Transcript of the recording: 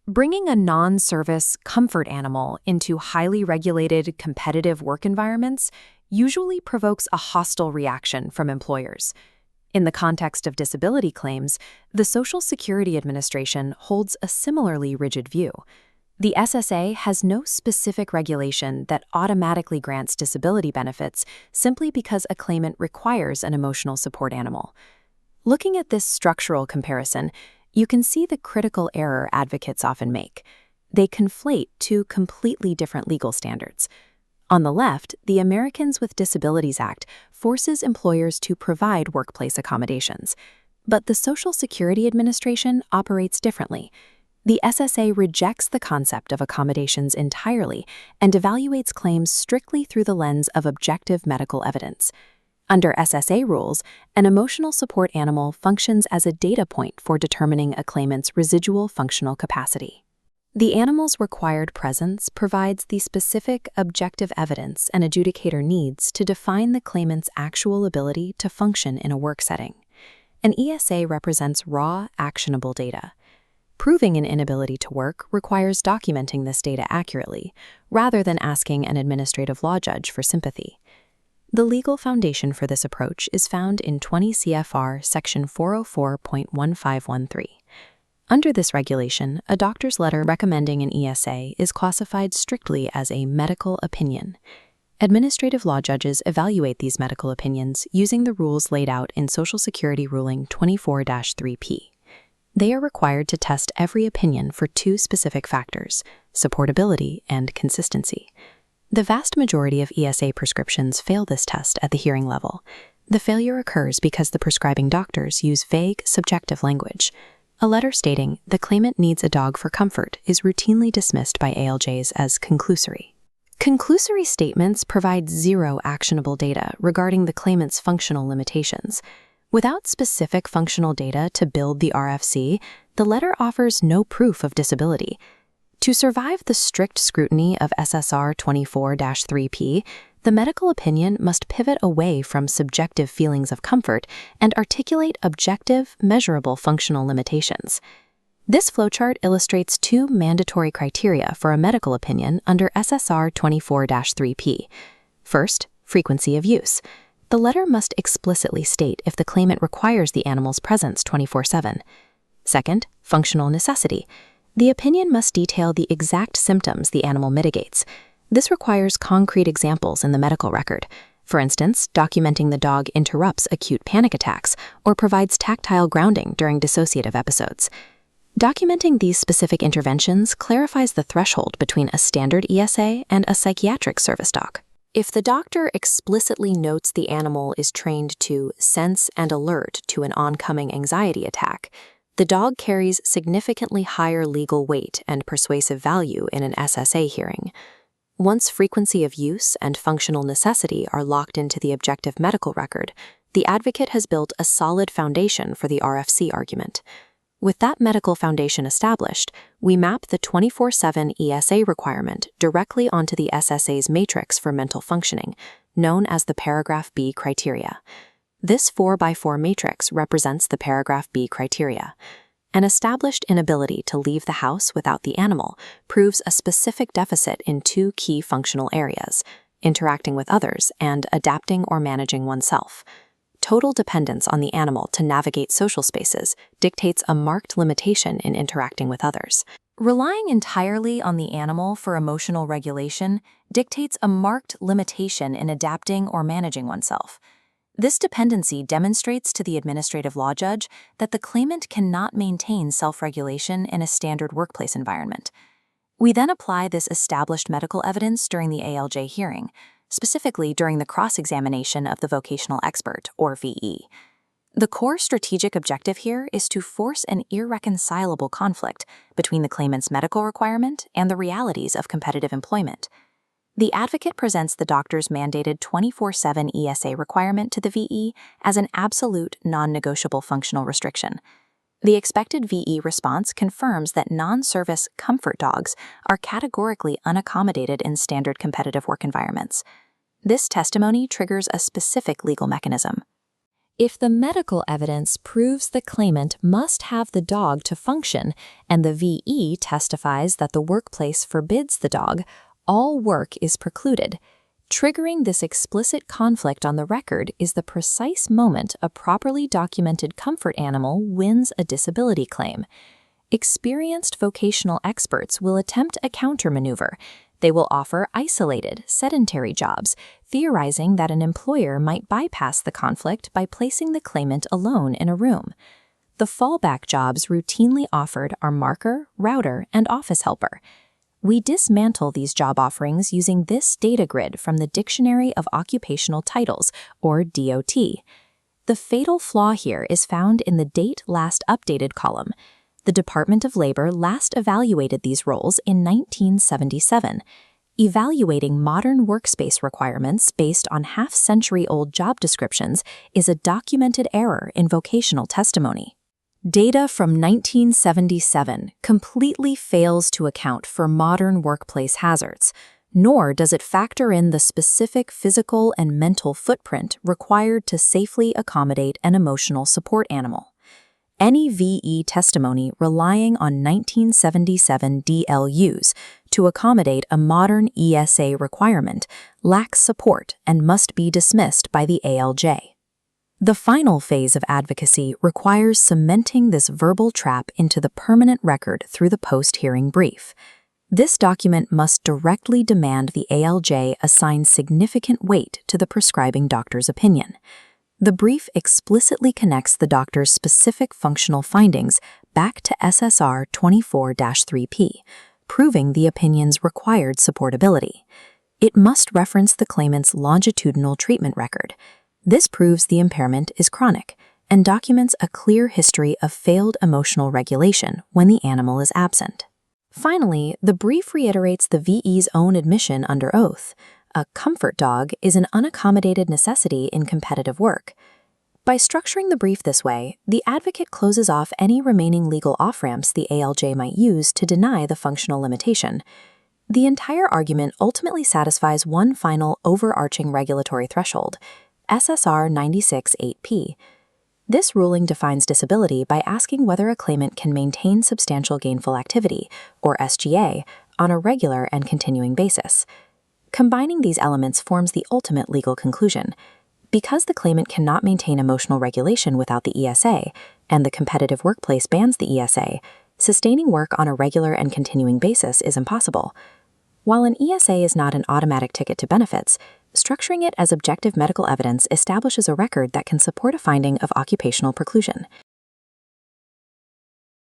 Bringing a non-service comfort animal into highly regulated, competitive work environments usually provokes a hostile reaction from employers. In the context of disability claims, the Social Security Administration holds a similarly rigid view. The SSA has no specific regulation that automatically grants disability benefits simply because a claimant requires an emotional support animal. Looking at this structural comparison, you can see the critical error advocates often make. They conflate two completely different legal standards. On the left, the Americans with Disabilities Act forces employers to provide workplace accommodations. But the Social Security Administration operates differently. The SSA rejects the concept of accommodations entirely and evaluates claims strictly through the lens of objective medical evidence. Under SSA rules, an emotional support animal functions as a data point for determining a claimant's residual functional capacity. The animal's required presence provides the specific objective evidence an adjudicator needs to define the claimant's actual ability to function in a work setting. An ESA represents raw, actionable data. Proving an inability to work requires documenting this data accurately, rather than asking an administrative law judge for sympathy. The legal foundation for this approach is found in 20 CFR Section 404.1513. Under this regulation, a doctor's letter recommending an ESA is classified strictly as a medical opinion. Administrative law judges evaluate these medical opinions using the rules laid out in Social Security Ruling 24-3P. They are required to test every opinion for two specific factors: supportability and consistency. The vast majority of ESA prescriptions fail this test at the hearing level. The failure occurs because the prescribing doctors use vague, subjective language. A letter stating the claimant needs a dog for comfort is routinely dismissed by ALJs as conclusory. Conclusory statements provide zero actionable data regarding the claimant's functional limitations. Without specific functional data to build the RFC, the letter offers no proof of disability. To survive the strict scrutiny of SSR 24-3P, the medical opinion must pivot away from subjective feelings of comfort and articulate objective, measurable functional limitations. This flowchart illustrates two mandatory criteria for a medical opinion under SSR 24-3P. First, frequency of use. The letter must explicitly state if the claimant requires the animal's presence 24/7. Second, functional necessity. The opinion must detail the exact symptoms the animal mitigates. This requires concrete examples in the medical record. For instance, documenting the dog interrupts acute panic attacks or provides tactile grounding during dissociative episodes. Documenting these specific interventions clarifies the threshold between a standard ESA and a psychiatric service dog. If the doctor explicitly notes the animal is trained to sense and alert to an oncoming anxiety attack, the dog carries significantly higher legal weight and persuasive value in an SSA hearing. Once frequency of use and functional necessity are locked into the objective medical record, the advocate has built a solid foundation for the RFC argument. With that medical foundation established, we map the 24/7 ESA requirement directly onto the SSA's matrix for mental functioning, known as the Paragraph B criteria. This 4x4 matrix represents the Paragraph B criteria. An established inability to leave the house without the animal proves a specific deficit in two key functional areas: interacting with others and adapting or managing oneself. Total dependence on the animal to navigate social spaces dictates a marked limitation in interacting with others. Relying entirely on the animal for emotional regulation dictates a marked limitation in adapting or managing oneself. This dependency demonstrates to the administrative law judge that the claimant cannot maintain self-regulation in a standard workplace environment. We then apply this established medical evidence during the ALJ hearing, specifically during the cross-examination of the vocational expert, or VE. The core strategic objective here is to force an irreconcilable conflict between the claimant's medical requirement and the realities of competitive employment. The advocate presents the doctor's mandated 24/7 ESA requirement to the VE as an absolute, non-negotiable functional restriction. The expected VE response confirms that non-service comfort dogs are categorically unaccommodated in standard competitive work environments. This testimony triggers a specific legal mechanism. If the medical evidence proves the claimant must have the dog to function and the VE testifies that the workplace forbids the dog, all work is precluded. Triggering this explicit conflict on the record is the precise moment a properly documented comfort animal wins a disability claim. Experienced vocational experts will attempt a countermaneuver. They will offer isolated, sedentary jobs, theorizing that an employer might bypass the conflict by placing the claimant alone in a room. The fallback jobs routinely offered are marker, router, and office helper. We dismantle these job offerings using this data grid from the Dictionary of Occupational Titles, or DOT. The fatal flaw here is found in the date last updated column. The Department of Labor last evaluated these roles in 1977. Evaluating modern workspace requirements based on half-century-old job descriptions is a documented error in vocational testimony. Data from 1977 completely fails to account for modern workplace hazards, nor does it factor in the specific physical and mental footprint required to safely accommodate an emotional support animal. Any VE testimony relying on 1977 DLUs to accommodate a modern ESA requirement lacks support and must be dismissed by the ALJ. The final phase of advocacy requires cementing this verbal trap into the permanent record through the post-hearing brief. This document must directly demand the ALJ assign significant weight to the prescribing doctor's opinion. The brief explicitly connects the doctor's specific functional findings back to SSR 24-3P, proving the opinion's required supportability. It must reference the claimant's longitudinal treatment record. This proves the impairment is chronic and documents a clear history of failed emotional regulation when the animal is absent. Finally, the brief reiterates the VE's own admission under oath. A comfort dog is an unaccommodated necessity in competitive work. By structuring the brief this way, the advocate closes off any remaining legal off-ramps the ALJ might use to deny the functional limitation. The entire argument ultimately satisfies one final overarching regulatory threshold, SSR 96-8P. This ruling defines disability by asking whether a claimant can maintain substantial gainful activity, or SGA, on a regular and continuing basis. Combining these elements forms the ultimate legal conclusion. Because the claimant cannot maintain emotional regulation without the ESA, and the competitive workplace bans the ESA, sustaining work on a regular and continuing basis is impossible. While an ESA is not an automatic ticket to benefits, structuring it as objective medical evidence establishes a record that can support a finding of occupational preclusion.